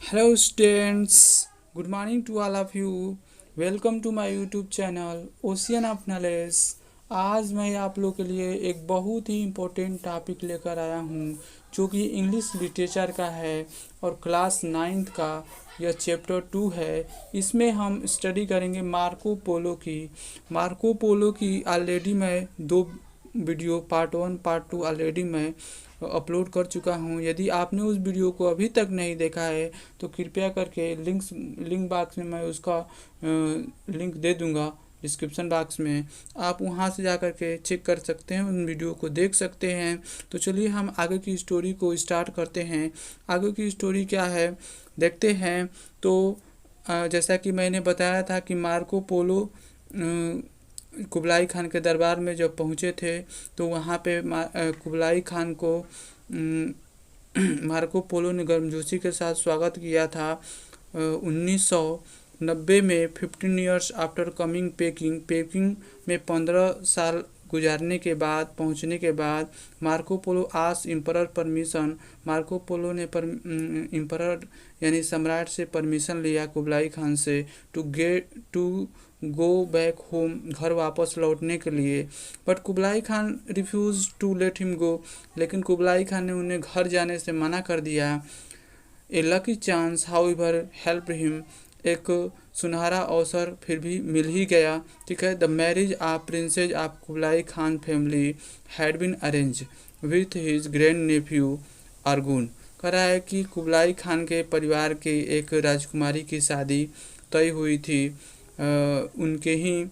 Hello students, good morning to all of you. Welcome to my YouTube channel ocean of knowledge. आज मैं आप लोग के लिए एक बहुत ही इम्पोर्टेंट टॉपिक लेकर आया हूँ जो कि इंग्लिश लिटरेचर का है और क्लास 9th का यह चैप्टर 2 है। इसमें हम स्टडी करेंगे मार्को पोलो की ऑलरेडी मैं दो वीडियो पार्ट 1 पार्ट 2 ऑलरेडी मैं अपलोड कर चुका हूँ। यदि आपने उस वीडियो को अभी तक नहीं देखा है तो कृपया करके लिंक बॉक्स में मैं उसका लिंक दे दूँगा डिस्क्रिप्शन बॉक्स में। आप वहां से जा कर के चेक कर सकते हैं, उन वीडियो को देख सकते हैं। तो चलिए हम आगे की स्टोरी को स्टार्ट करते हैं। आगे की स्टोरी क्या है देखते हैं। तो जैसा कि मैंने बताया था कि मार्को पोलो कुबलाई खान के दरबार में जब पहुँचे थे तो वहाँ पे कुबलाई खान को मार्को पोलो ने गर्मजोशी के साथ स्वागत किया था। 1990 में 15 ईयर्स आफ्टर कमिंग पेकिंग में 15 साल गुजारने के बाद पहुंचने के बाद मार्को पोलो आस इम्परर परमिशन, मार्को पोलो ने इम्परर यानी सम्राट से परमिशन लिया कुबलाई खान से टू गो बैक होम, घर वापस लौटने के लिए। But Kublai Khan refuse to let him go, लेकिन कुबलाई खान ने उन्हें घर जाने से मना कर दिया। A lucky chance however help him, एक सुनहरा अवसर फिर भी मिल ही गया। ठीक है। The marriage of princess of Kublai Khan family had been arrange with his grand nephew Arghun. कह रहा है कि कुबलाई खान के परिवार के एक राजकुमारी की शादी तय हुई थी उनके ही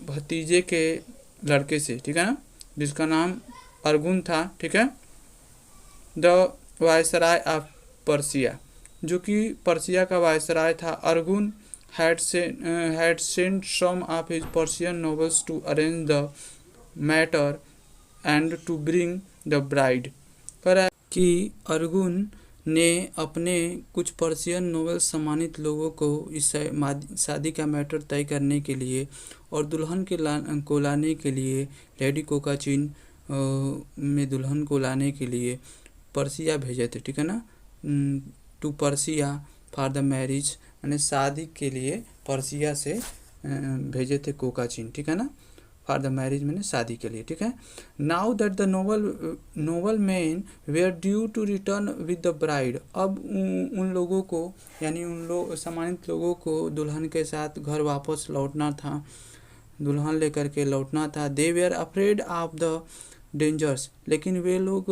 भतीजे के लड़के से, ठीक है ना, जिसका नाम अर्गुन था। ठीक है। द वायसराय ऑफ पर्सिया, जो कि पर्सिया का वायसराय था। अर्गुन had sent some of his Persian nobles to arrange the matter and to bring the bride। कह रहा है कि अर्गुन ने अपने कुछ पर्शियन नोबल सम्मानित लोगों को इस शादी का मैटर तय करने के लिए और दुल्हन को लाने के लिए, लेडी कोकाचिन में दुल्हन को लाने के लिए पर्सिया भेजे थे। ठीक है ना, to Persia for the marriage, यानी शादी के लिए पर्सिया से भेजे थे कोकाचिन। ठीक है ना, फॉर द मैरिज मैंने शादी के लिए। ठीक है। Now that the noble man were due to return with the bride, अब उन लोगों को यानी उन सम्मानित लोगों को दुल्हन के साथ घर वापस लौटना था, दुल्हन लेकर के लौटना था। They were afraid of the dangers, लेकिन वे लोग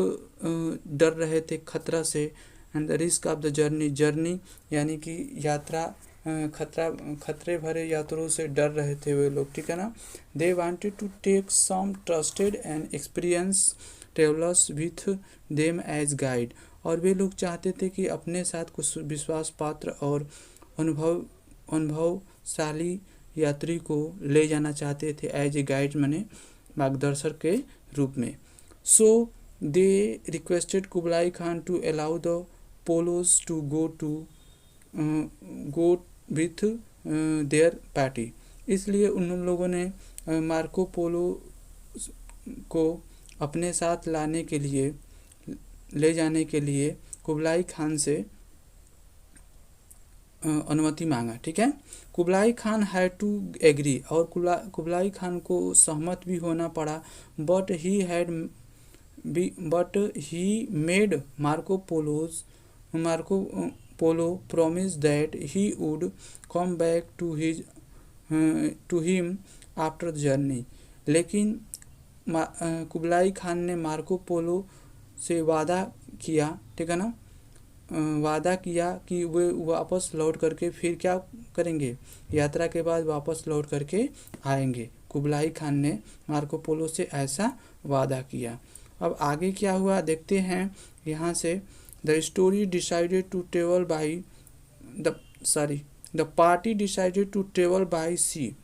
डर रहे थे खतरा से। And the risk of the journey यानी कि यात्रा खतरे भरे यात्रों से डर रहे थे वे लोग। ठीक है ना। They wanted to take some trusted and experience travellers with them as guide, और वे लोग चाहते थे कि अपने साथ कुछ विश्वास पात्र और अनुभवशाली यात्री को ले जाना चाहते थे एज ए गाइड, माने मार्गदर्शक के रूप में। So they requested Kublai Khan to allow the Polos to go with their party, इसलिए उन लोगों ने मार्को पोलो को अपने साथ ले जाने के लिए कुबलाई खान से अनुमति मांगा। ठीक है। Kublai Khan had to agree, और कुबलाई खान को सहमत भी होना पड़ा। But he made Marco Polo promised that he would come back to him after the journey, लेकिन कुबलाई खान ने मार्को पोलो से वादा किया, ठीक है ना, वादा किया कि वे वापस लौट करके फिर क्या करेंगे, यात्रा के बाद वापस लौट करके आएंगे। कुबलाई खान ने मार्को पोलो से ऐसा वादा किया। अब आगे क्या हुआ देखते हैं यहाँ से। The story decided to travel by the party decided to travel by sea,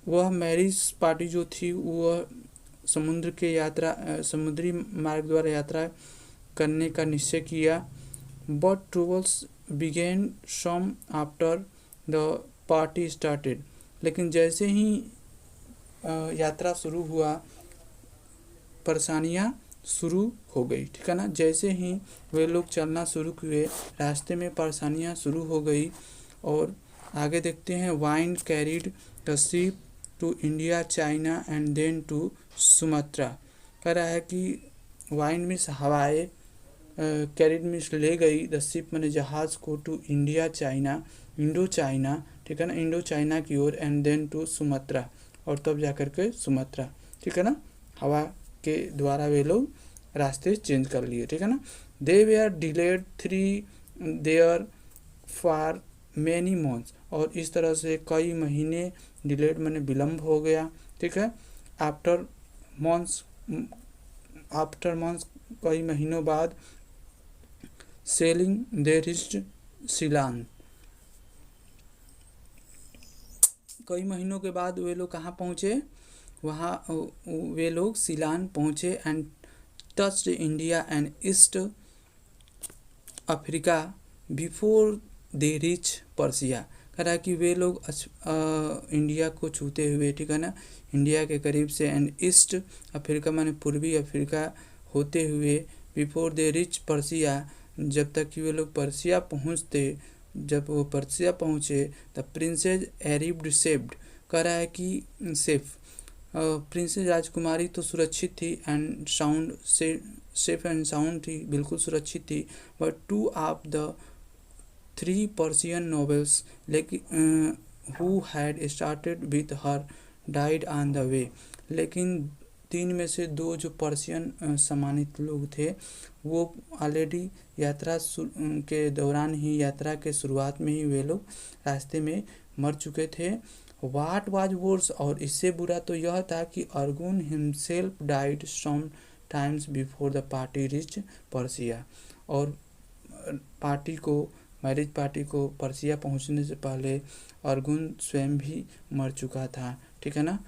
वह मैरिज पार्टी जो थी वह समुद्री मार्ग द्वारा यात्रा करने का निश्चय किया। But troubles began soon after the party started, लेकिन जैसे ही यात्रा शुरू हुआ परेशानियाँ शुरू हो गई, ठीक है ना। जैसे ही वे लोग चलना शुरू किए, रास्ते में परेशानियां शुरू हो गई। और आगे देखते हैं, wind carried the ship to India, China and then to Sumatra. कह रहा है कि वाइंड मीन्स हवाएं, कैरिड मीन्स ले गई, द शिप मैंने जहाज़ को, to India China, Indo China, ठीक है ना, इंडो चाइना की ओर, एंड देन टू सुमात्रा, और तब जाकर के सुमात्रा, ठीक है ना। हवा के द्वारा वे लोग रास्ते चेंज कर लिए, ठीक है ना। They were delayed three there for many months, और इस तरह से कई महीने, डिलेड मैंने विलम्ब हो गया, ठीक है। आफ्टर मंथ्स कई महीनों बाद, सेलिंग दे रिच्ड सीलान, कई महीनों के बाद वे लोग कहाँ पहुँचे, वहाँ वे लोग सीलान पहुँचे, and touched India and east Africa before they rich Persia. कह रहा है कि वे लोग इंडिया को छूते हुए, ठीक है ना, इंडिया के करीब से, एंड ईस्ट अफ्रीका माने पूर्वी अफ्रीका होते हुए, बिफोर दे रिच पर्सिया, जब तक कि वे लोग पर्सिया पहुँचते, जब वो पर्सिया पहुँचे, द प्रिंसेस एरिब्ड सेफ्ड। कह रहा है कि सेफ, प्रिंसेस राजकुमारी तो सुरक्षित थी, and sound safe and sound थी, बिल्कुल सुरक्षित थी। But two of the 3 Persian nobles लेकिन who had started with her died on the way, लेकिन 3 में से 2 जो पर्सियन सम्मानित लोग थे, वो ऑलरेडी यात्रा के दौरान ही, यात्रा के शुरुआत में ही वे लोग रास्ते में मर चुके थे। वाट वाज वर्स, और इससे बुरा तो यह था कि Arghun himself died some times before the party reach Persia, और पार्टी को, मैरिज पार्टी को पर्सिया पहुंचने से पहले अर्जुन स्वयं भी मर चुका था, ठीक है ना।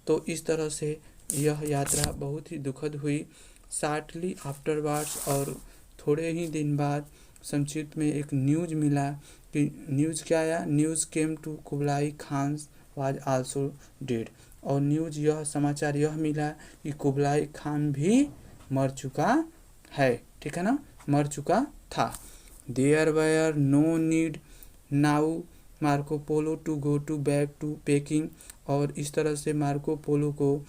तो इस तरह से यह यात्रा बहुत ही दुखद हुई। शॉर्टली आफ्टरवर्ड्स, और थोड़े ही दिन बाद संक्षिप्त में एक न्यूज़ मिला कि, न्यूज़ क्या आया, news came to Kublai Khan was also dead, और न्यूज़ यह समाचार यह मिला कि कुबलाई खान भी मर चुका है, ठीक है ना, मर चुका था। There were no need now Marco Polo to go to back to Peking, और इस तरह से मार्को पोलो को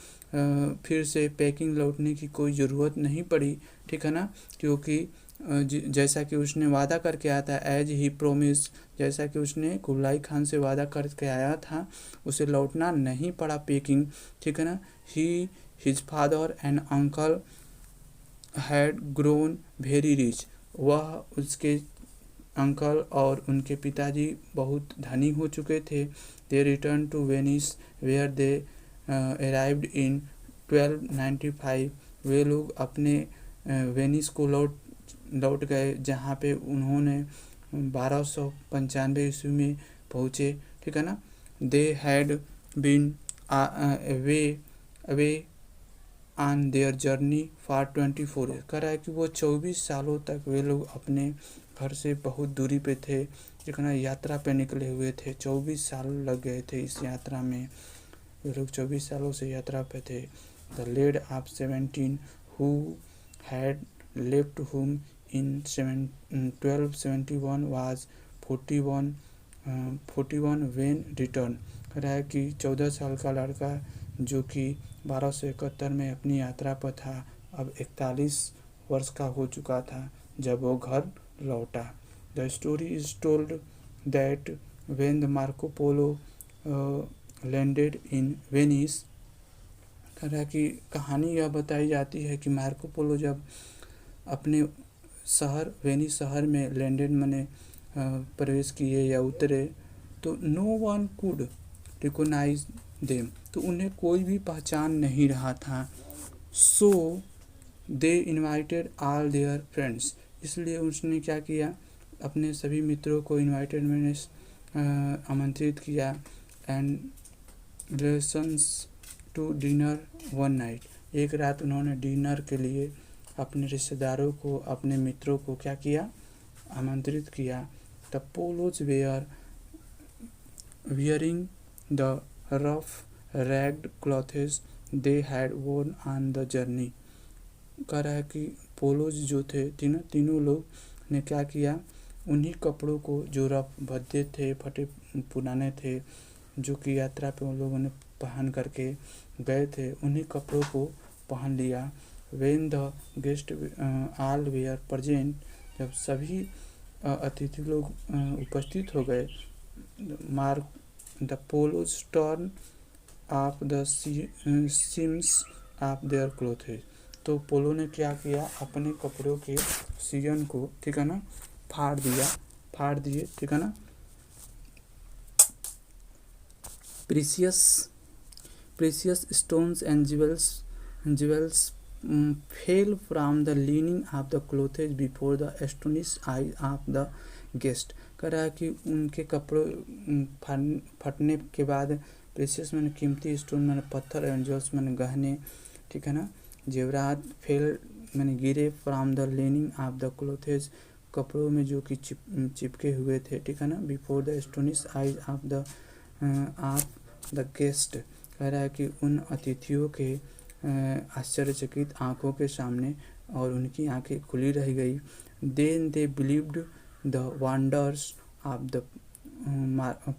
फिर से पेकिंग लौटने की कोई ज़रूरत नहीं पड़ी, ठीक है ना, क्योंकि जैसा कि उसने वादा करके आया था, एज ही प्रोमिस, जैसा कि उसने कुबलाई खान से वादा करके आया था, उसे लौटना नहीं पड़ा पेकिंग, ठीक है ना। He his father and uncle had grown very rich, वह, उसके अंकल और उनके पिताजी बहुत धनी हो चुके थे। They return to Venice where they arrived in 1295, वे लोग अपने वेनिस को लौट गए, जहाँ पे उन्होंने 1295 ईस्वी में पहुँचे, ठीक है ना। They had been away on their journey for 24 year. कह रहा है कि वो 24 सालों तक वे लोग अपने घर से बहुत दूरी पे थे, ठीक है ना, यात्रा पे निकले हुए थे, 24 साल लग गए थे इस यात्रा में, वे लोग 24 सालों से यात्रा पे थे। The laid off 17 who had left home in 1271 was 41 when return. कह रहा है कि 14 साल का लड़का जो कि 1271 में अपनी यात्रा पर था, अब 41 वर्ष का हो चुका था जब वो घर लौटा। The story is told that when the Marco Polo landed in Venice. कह रहा है कि कहानी यह बताई जाती है कि मार्को पोलो जब अपने शहर, वेनिस शहर में लैंडेड माने प्रवेश किए या उतरे, तो no one could recognize them, तो उन्हें कोई भी पहचान नहीं रहा था। So they invited all their friends, इसलिए उसने क्या किया, अपने सभी मित्रों को इनवाइटेड मैंने आमंत्रित किया, and relations to dinner one night, एक रात उन्होंने डिनर के लिए अपने रिश्तेदारों को, अपने मित्रों को क्या किया, आमंत्रित किया। The Polos were wearing the rough ragged clothes they had worn on the journey, कह रहा है कि पोलोज जो थे तीनों लोग ने क्या किया, उन्हीं कपड़ों को जो रफ भद्दे थे, फटे पुराने थे, जो कि यात्रा पे उन लोगों ने पहन करके गए थे, उन्हीं कपड़ों को पहन लिया। When the guest all were present, जब सभी अतिथि लोग उपस्थित हो गए, mark the Polos turn off the seams of their clothes, तो पोलो ने क्या किया, अपने कपड़ों के सियन को, ठीक है ना, फाड़ दिए, ठीक है ना। Precious stones and jewels fell from the lining of the clothes before the astonished eyes of the guest। कह रहा है कि उनके कपड़ों फटने के बाद प्रीसियस मैंने कीमती स्टोन मैंने पत्थर एवं ज्वेल्स मैंने गहने, ठीक है ना, जेवरात फेल मैंने गिरे, from the leaning of the क्लोथेज, कपड़ों में जो कि चिपके हुए थे, ठीक है ना, before the astonish eyes of the guest. कह रहा है कि उन अतिथियों के आश्चर्यचकित आंखों के सामने, और उनकी आंखें खुली रह गई। Then they believed the wonders of the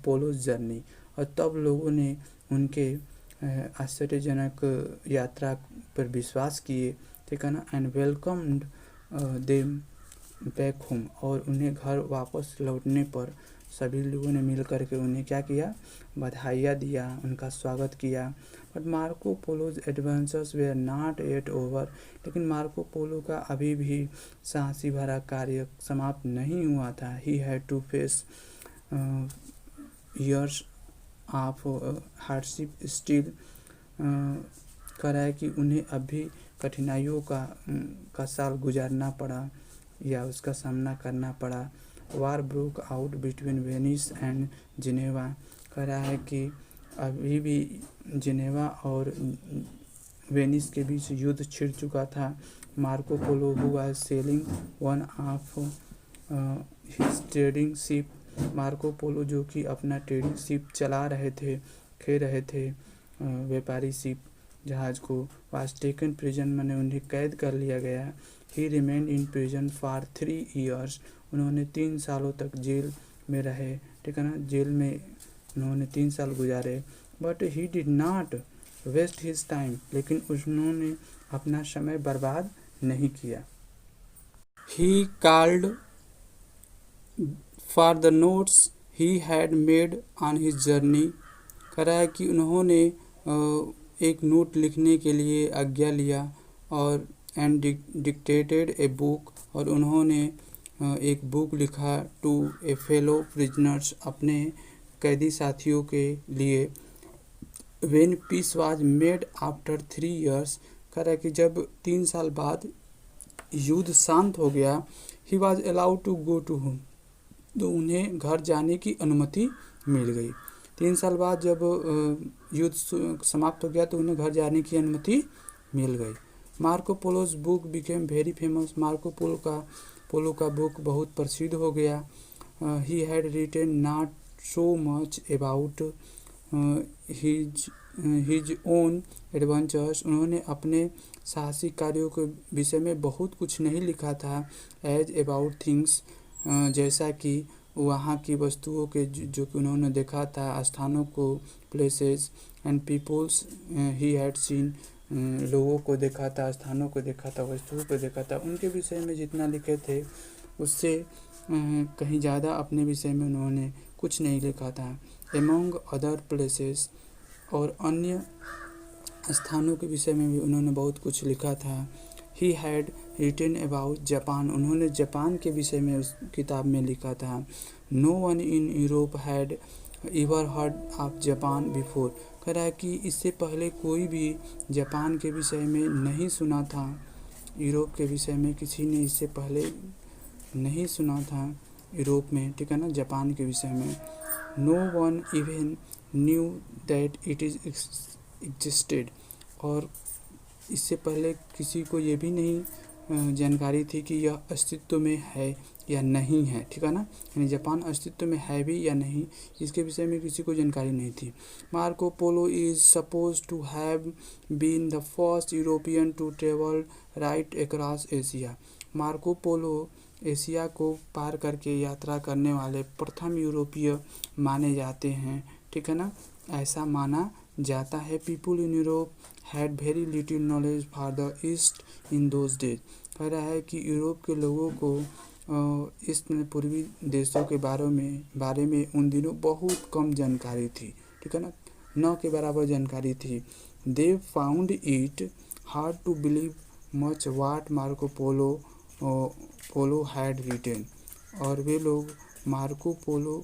Polo's journey, और तब लोगों ने उनके आश्चर्यजनक यात्रा पर विश्वास किए, ठीक है ना, and welcomed them back home, और उन्हें घर वापस लौटने पर सभी लोगों ने मिल करके उन्हें क्या किया, बधाइयाँ दिया, उनका स्वागत किया। But Marco Polo's adventures were not yet over, लेकिन मार्को पोलो का अभी भी साहसी भरा कार्य समाप्त नहीं हुआ था। He had to face years of hardship still, कह रहा है कि उन्हें अभी कठिनाइयों का साल गुजारना पड़ा या उसका सामना करना पड़ा। War broke out between Venice and Geneva, कह रहा है कि अभी भी जिनेवा और वेनिस के बीच युद्ध छिड़ चुका था। Marco Polo who was selling one of his trading ship, Marco Polo जो कि अपना ट्रेडिंग शिप चला रहे थे व्यापारी शिप जहाज को, वाज टेकन प्रिजन, मैंने उन्हें कैद कर लिया गया। ही remained in prison for 3 years, उन्होंने 3 सालों तक जेल में रहे, ठीक है ना, जेल में उन्होंने 3 साल गुजारे। But he did not waste his time, लेकिन उन्होंने अपना समय बर्बाद नहीं किया। He called for the notes he had made on his journey, कह रहा है कि उन्होंने एक नोट लिखने के लिए आज्ञा लिया, और एंड डिक्टेटेड ए बुक, और उन्होंने एक बुक लिखा टू ए फेलो प्रिजनर्स, अपने कैदी साथियों के लिए। When piece was made after 3 years, कह रहा है कि जब 3 साल बाद युद्ध शांत हो गया, he was allowed to go to home, तो उन्हें घर जाने की अनुमति मिल गई। 3 साल बाद जब युद्ध समाप्त हो गया तो उन्हें घर जाने की अनुमति मिल गई। Marco Polo's book became very famous, Marco Polo का बुक बहुत प्रसिद्ध हो गया। He had written not so much about his own adventures, उन्होंने अपने साहसिक कार्यों के विषय में बहुत कुछ नहीं लिखा था। एज अबाउट थिंग्स, जैसा कि वहाँ की वस्तुओं के जो कि उन्होंने देखा था, स्थानों को, places and peoples he had seen, लोगों को देखा था, स्थानों को देखा था, वस्तुओं को देखा था, उनके विषय में जितना लिखे थे उससे कहीं ज़्यादा अपने विषय में उन्होंने कुछ नहीं लिखा था। एमंग अदर प्लेसेस, और अन्य स्थानों के विषय में भी उन्होंने बहुत कुछ लिखा था। He had written about Japan, उन्होंने जापान के विषय में उस किताब में लिखा था। No one in Europe had ever heard of Japan before, कह रहा है कि इससे पहले कोई भी जापान के विषय में नहीं सुना था, यूरोप के विषय में किसी ने इससे पहले नहीं सुना था यूरोप में, ठीक है ना, जापान के विषय में। No one even knew that it is existed, और इससे पहले किसी को ये भी नहीं जानकारी थी कि यह अस्तित्व में है, या नहीं है, ठीक है ना। यानी जापान अस्तित्व में है भी या नहीं, इसके विषय में किसी को जानकारी नहीं थी। Marco Polo is suppose to have been the first European to travel right across Asia. Marco Polo Asia को पार करके यात्रा करने वाले प्रथम यूरोपीय माने जाते हैं, ठीक है ना, ऐसा माना जाता है। People in Europe had very little knowledge for the east in those days. कह रहा है कि यूरोप के लोगों को इस पूर्वी देशों के बारे में उन दिनों बहुत कम जानकारी थी, ठीक है ना, न के बराबर जानकारी थी। They found it hard to believe much what Marco Polo had written. और वे लोग मार्को पोलो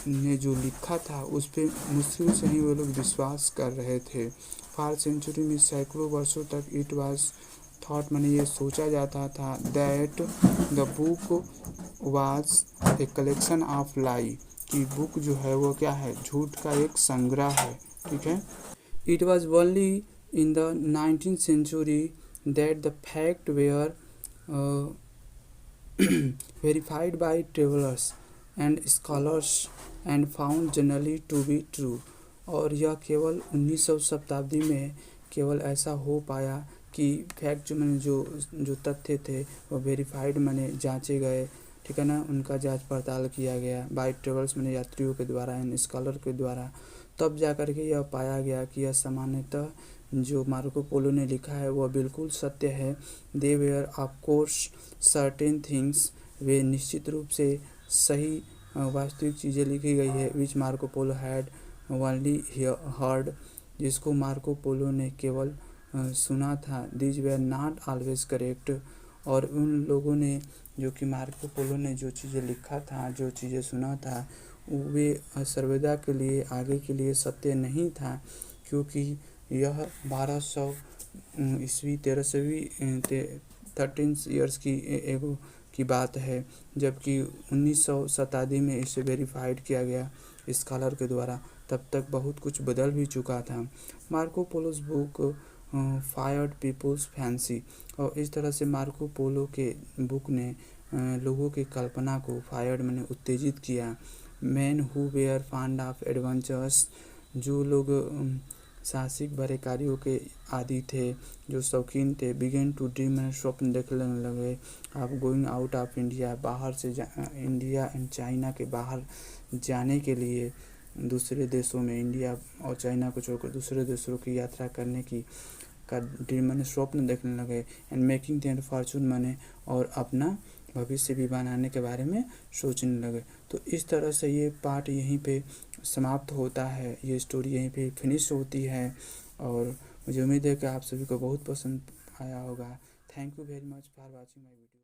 ने जो लिखा था उस पर मुश्किल से ही वे लोग विश्वास कर रहे थे। फॉर सेंचुरी में सैकड़ों वर्षों तक इट वाज थॉट, मैंने ये सोचा जाता था, that the book was a collection of lie, कि बुक जो है वो क्या है, झूठ का एक संग्रह है, ठीक है। It was only in the 19th century that the fact were verified by travelers and scholars and found generally to be true। और यह केवल 1900 शताब्दी में केवल ऐसा हो पाया कि फैक्ट जो मैंने जो तथ्य थे वो वेरीफाइड मैंने जांचे गए, ठीक है ना, उनका जांच पड़ताल किया गया बाय ट्रेवल्स मैंने यात्रियों के द्वारा एंड स्कॉलर के द्वारा। तब जा कर के यह पाया गया कि यह सामान्यतः जो मार्को पोलो ने लिखा है वह बिल्कुल सत्य है। They were of course certain things, वे निश्चित रूप से सही वास्तविक चीज़ें लिखी गई है। Which Marco Polo had only heard, जिसको मार्को पोलो ने केवल सुना था। This were not always correct, और उन लोगों ने जो कि मार्को पोलो ने जो चीज़ें लिखा था, जो चीज़ें सुना था, वे सर्वदा के लिए आगे के लिए सत्य नहीं था, क्योंकि यह 1200 ईस्वी 13 ईयर्स की बात है, जबकि 1900 शताब्दी में इसे वेरीफाइड किया गया स्कॉलर के द्वारा। तब तक बहुत कुछ बदल भी चुका था। Marco Polo's book fired people's fancy, और इस तरह से मार्को पोलो के बुक ने लोगों की कल्पना को फायर्ड मैंने उत्तेजित किया। Man who were fond of adventures, जो लोग साहसिक भरे कार्यों के आदि थे, जो शौकीन थे, बिगेन टू ड्रीम मैंने स्वप्न देखने लगे। आप गोइंग आउट ऑफ इंडिया, बाहर से इंडिया एंड चाइना के बाहर जाने के लिए दूसरे देशों में, इंडिया और चाइना को छोड़कर दूसरे देशों की यात्रा करने की का ड्रीम मैंने स्वप्न देखने लगे। एंड मेकिंग देयर फॉर्चून मैंने, और अपना भविष्य भी बनाने के बारे में सोचने लगे। तो इस तरह से ये पार्ट यहीं पे समाप्त होता है, ये स्टोरी यहीं पे फिनिश होती है। और मुझे उम्मीद है कि आप सभी को बहुत पसंद आया होगा। Thank you very much for watching my video.